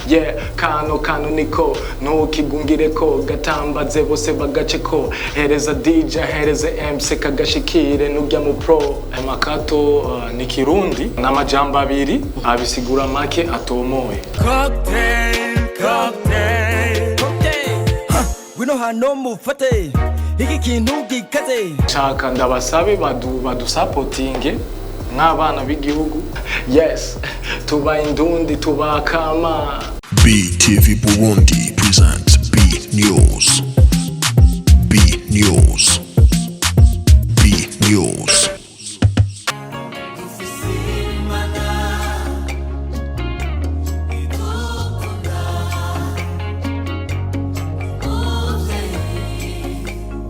yeah kano niko ntukigungireko gatambaze bose bagaceko hereza DJ hereza MC kagashikire nujya mu pro makato ni kirundi n'amajambo abiri abisigura make atomoye cocktail wino hano mufate iki kintu gikaze chaka ndabasabe badu supportinge nk'abana b'igihugu yes tuba indundi tuba kama BTV Burundi presents B News. B News. B News.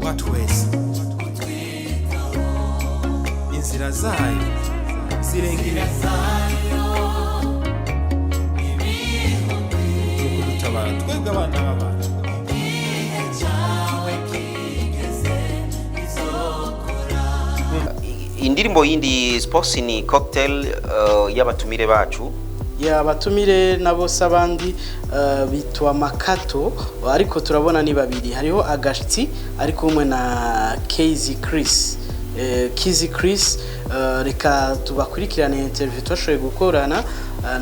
Watu wese inzira zayo zirengera tukudutabara twebwe abana b'abantu indirimbo yindi sports ni cocktail y'abatumire bacu abatumire nabo sabandi bitwa makato ariko turabona ni babiri hariho agashitsi ariko umwe na Casey Chris Kizzy Chris reka tubakurikirane interview twashoboye gukorana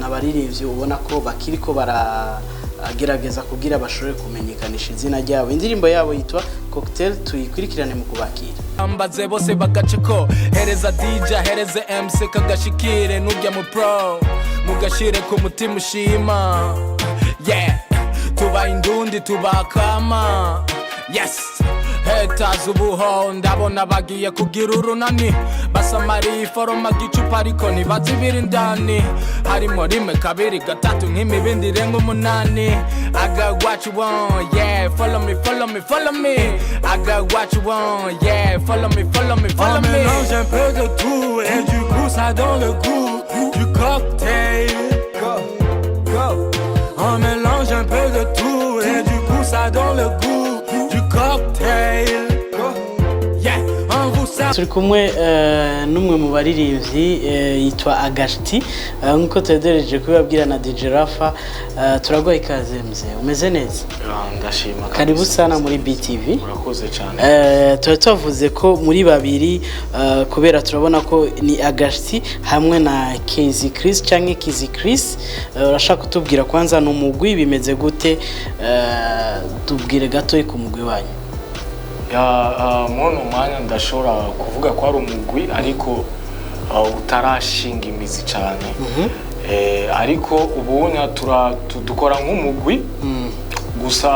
n'abaririmbyi ubona ko bakiriko baragerageza kugira bashobore kumenyekanisha izina ryabo indirimbo yabo yitwa cocktail tuyikurikirane mu kubakira ambaze bose bagaceko hereza DJ hereza MC kagashikire nujya mu pro mugashire ku mutima ushima yeah tuba indundi tuba kama yes haters ubuho ndabona bagiye kugira urunani basamari foroma gicupa ariko ntibazibira indani harimo rimwe kabiri gatatu nk'imibindi renga umunani I got what you want yeah follow me I got what you want yeah follow me on mélange un peu de tout et du coup ça donne le goût du cocktail on mélange un peu de tout et du coup ça donne le goût du cocktail yeah on vous sert turi kumwe n'umwe mu baririmbyi yitwa Agashti nkuko tudereje kubabwira na DJ Rafa turagoye ikaze mzee umeze neza ndashima karibu sana muri BTV murakoze cyane tuvuze ko muri babiri kubera turabona ko ni Agashti hamwe na Casey Chris canke Kizzy Chris urashaka kutubwira kwanza no mugwi bimeze gute tubwire gato ku mugwi wanyu mono mwanya ndashobora kuvuga ko ari umugwi ariko utarashinga imizi cyane ariko ubunya dukora nk'umugwi gusa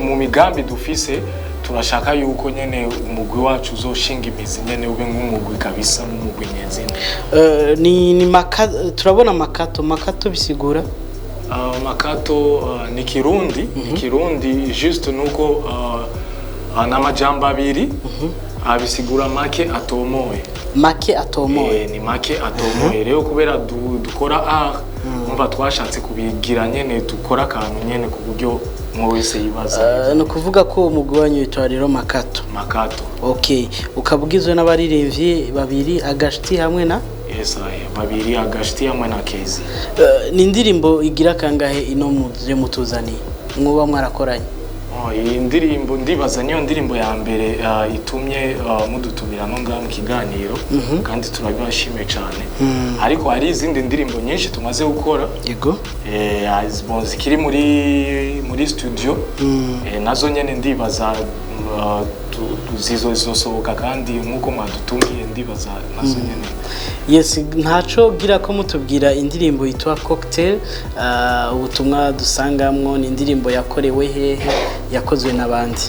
mu migambi dufise turashaka yuko nyene umugwi wacu uzoshinga imizi nyene ube nk'umugwi kabisa n'umugwi nyezina ni turabona makato bisigura makato ni kirundi juste nuko n'amajambo abiri abisigura make atomoye ni make atomoye rero kubera dukora art umva twashatse kubigira nyene dukora akantu nyene ku buryo mu wese yibaza no kuvuga ko umugwi wanyu yitwa rero makato okay ukabugizwe n'abaririmbyi babiri Agashti hamwe na babiri Agashti hamwe na Casey ni indirimbo igira kangahe ino muje mutuzani mwoba mwarakoranye iyi ndirimbo ndibaza niyo ndirimbo ya mbere itumye mudutumira no ngaho mu kiganiro kandi turabibashimiye cyane ariko hari izindi ndirimbo nyinshi tumaze gukora yego zikiri muri studio nazo nyene ndibaza zizosohoka kandi nkuko mwadutumiye ndibaza nazo nyene yes ntaco gira ko mutubwira indirimbo yitwa cocktail ubutumwa dusangamwo ni indirimbo yakorewe hehe yakozwe nabandi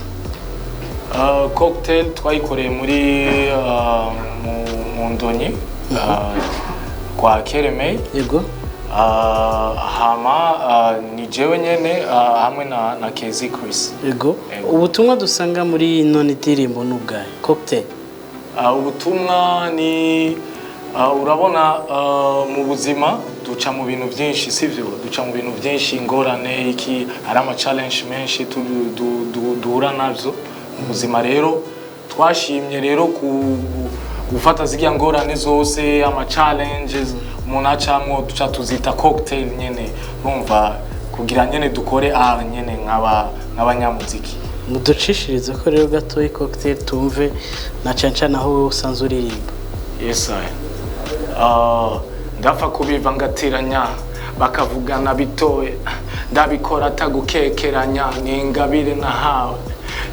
cocktail twayikoreye muri mu Ndonyi kwa Keremey yego hama ni jewe nyene hamwe na Casey Chris yego ubutumwa dusanga muri none ndirimbo n'ubwaye cocktail ubutumwa ni urabona mu buzima duca mu bintu byinshi sivyo duca mu bintu byinshi ingorane iki hari ama challenge menshi duhura navyo mu buzima rero twashimye rero gufata zirya ngorane zose ama challenges umuntu acamwo tuca tuzita cocktail nyene urumva kugira nyene dukore nyene nk'abanyamuziki. muducishirize ko rero gatoyi cocktail tumve na canca naho usanzwe uririmba. Yes I. Ndapfa kubiva ngatiranya bakavugana bitoye ndabikora atagukekeranya n'ingabire nahawe.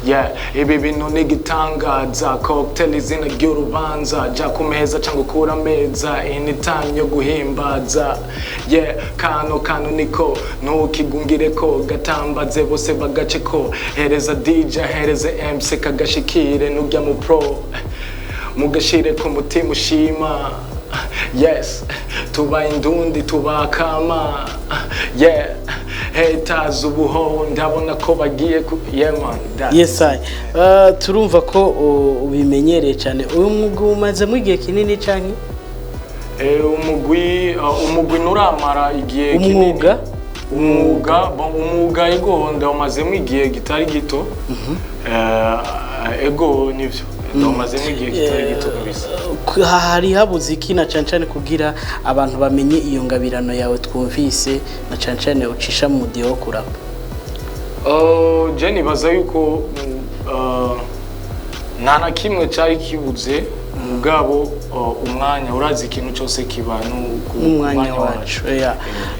Yeah, ibi bintu nigitangaza cocktail izina ry'urubanza ja kumeza cyangwa ukura meza anytime yo guhimbaza. Yeah, kano niko ntukigungire ko gatambaze bose bagace ko hereza DJ hereza MC kagashikire nujya mu pro mugashire ku mutima ushima. Yes, tuba indundi tuba kama. Yeah, haters ubuho ndabona ko bagiye yeah man. Yes I. Turumva ko ubimenyereye cyane. Uyu mwuga umaze mu gihe kinini canke? Umugwi nuramara igihe kinini. Umwuga ego ndamaze mu igihe gitari gito. Ego nivyo. Ndamaze mu igihe gitari gito kabisa. Hari habuze iki na cancane kugira abantu bamenye iyo ngabirano yawe twumvise na cancane ucisha mu dio kurapa? Jenny baza yuko nta na kimwe cyari kibuze mugabo umwanya urazi ikintu cyose kiba n'umwanya wacu.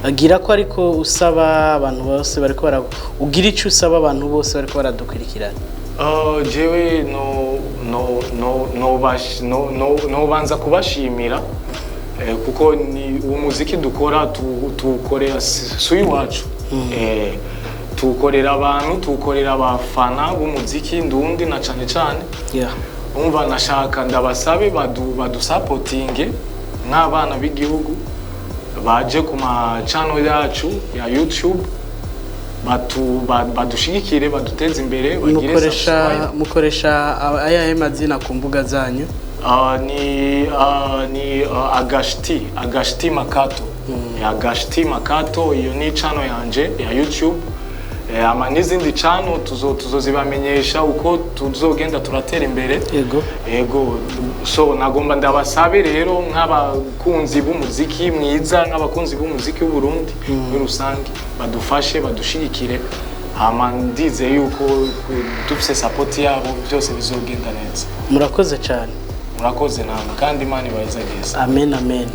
Agira ko ariko usaba abantu bose bariko ugira icyo usaba abantu bose bariko baradukurikirana. Jewe no banza kubashimira kuko ni umuziki dukora tukorera suyi wacu. Tukorera abantu tukorera abafana b'umuziki ndundi na cyane cyane. Umva nashaka ndabasabe badusupportinge nk'abana b'igihugu baje ku ma channel yacu ya YouTube badushigikire baduteze imbere bagire subscribe. Mukoresha ayahe mazina ku mbuga zanyu? Ni Agashti Makato. Agashti Makato iyo ni channel yanje ya YouTube. Ama n'izindi channel tuzozibamenyesha uko tuzogenda turatera imbere. Ego so nagomba ndabasabe rero nk'abakunzi b'umuziki mwiza nk'abakunzi b'umuziki w'u Burundi muri rusange badufashe badushigikire hama ndize yuko dufise support yabo byose bizogenda neza. Murakoze cyane. Murakoze namwe kandi Imana ibayizageze. Amen amen.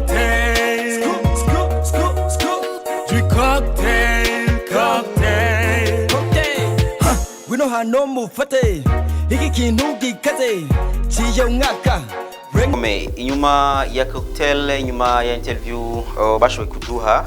Wino hano mufate iki kintu gikaze ciyo mwaka. Inyuma ya cocktail, inyuma ya interview bashoboye kuduha